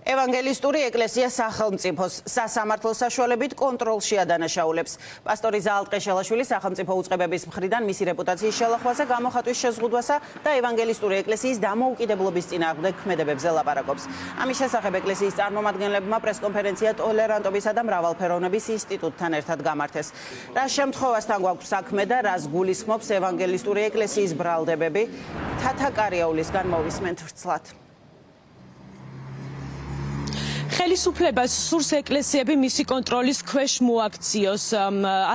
ევანგელისტური ეკლესია სახელმწიფოს სასამართლოს საშუალებით კონტროლში ადანაშაულებს. პასტორი ზაალტყეშელაშვილი სახელმწიფო უწყებების მხრიდან მისი რეპუტაციის შელახვაზე, გამოხატვის შეზღუდვასა და ევანგელისტური ეკლესიის დამოუკიდებლობის წინააღმდეგ ქმედებებზე ლაპარაკობს. ამის შესახებ ეკლესიის წარმომადგენლებმა პრესკონფერენცია ტოლერანტობისა და მრავალფეროვნების ინსტიტუტთან ერთად გამართეს. რა შემთხვევასთან გვაქვს საქმე და რას გულისხმობს ევანგელისტური ეკლესიის ბრალდებები? თათა კარიაულისგან მოვისმენთ ვრცლად. ხელისუფლებას სურს ეკლესიები მისი კონტროლის ქვეშ მოაქციოს.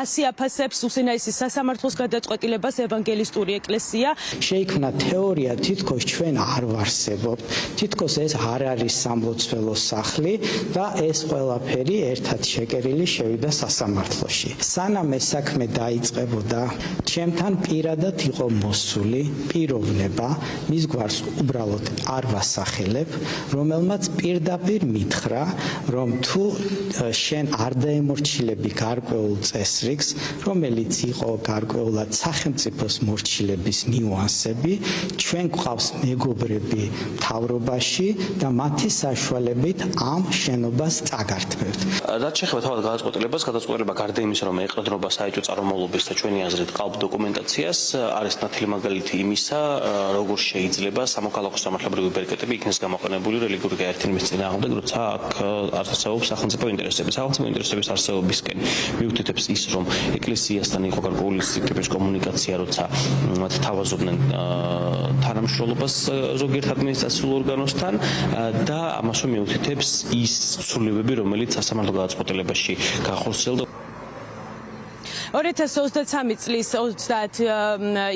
ასე აფასებს უსინაისის სასამართლოს გადაწყვეტილებას ევანგელისტური ეკლესია. შეიქმნა თეორია, თითქოს ჩვენ არ ვარსებობთ, თითქოს ეს არ არის სამლოცველო სახლი და ეს ყველაფერი ერთად შეკერილი შევიდა სასამართლოში. სანამ ეს საქმე დაიწყებოდა, ჩემთან პირადად იყო მოსული პიროვნება, მის გვარს უბრალოდ არ ვასახელებ, რომელმაც პირდაპირ მითხრა, რომ თუ შენ არ დაემორჩილები გარკვეულ წესრიგს, რომელიც იყო გარკვეულად სახელმწიფოს მორჩილების ნიუანსები, ჩვენ გვყავს მეგობრები მთავრობაში და მათი საშუალებით ამ შენობას წაგართმევთ. რაც შეეხება თავად გადაწყვეტილებას, გადაწყვეტილება გარდა იმისა, რომ ეყრდნობა საეჭვო წარმომავლობის და ჩვენი აზრით ყალბ დოკუმენტაციას, არის ნათელი მაგალითი იმისა, როგორ შეიძლება სამოქალაქო სამართლებრივი ბერკეტები იქნეს გამოყენებული რელიგიური გაერთიანების წინააღმდეგ, როცა არსებობს სახელმწიფო ინტერესები. სახელმწიფო ინტერესების არსებობისკენ მიუთითებს ის, რომ ეკლესიასთან იყო გარკვეული ტიპის კომუნიკაცია, როცა თავაზობდნენ თანამშრომლობას ზოგიერთ ადმინისტრაციულ ორგანოსთან და ამას მიუთითებს ის ცვლილებები, რომელიც სასამართლო გადაწყვეტილებაში გახორციელდა. 2023 წლის 30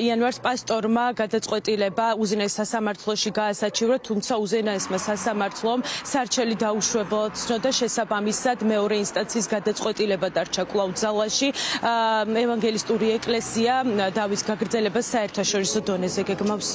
იანვარს პასტორმა გადაწყვეტილება უზენაეს სასამართლოში გაასაჩივრა, თუმცა უზენაესმა სასამართლომ სარჩელი დაუშვებლად ცნო და შესაბამისად მეორე ინსტანციის გადაწყვეტილება დარჩა კვლავ ძალაში. ევანგელისტური ეკლესია დავის გაგრძელებას საერთაშორისო დონეზე გეგმავს.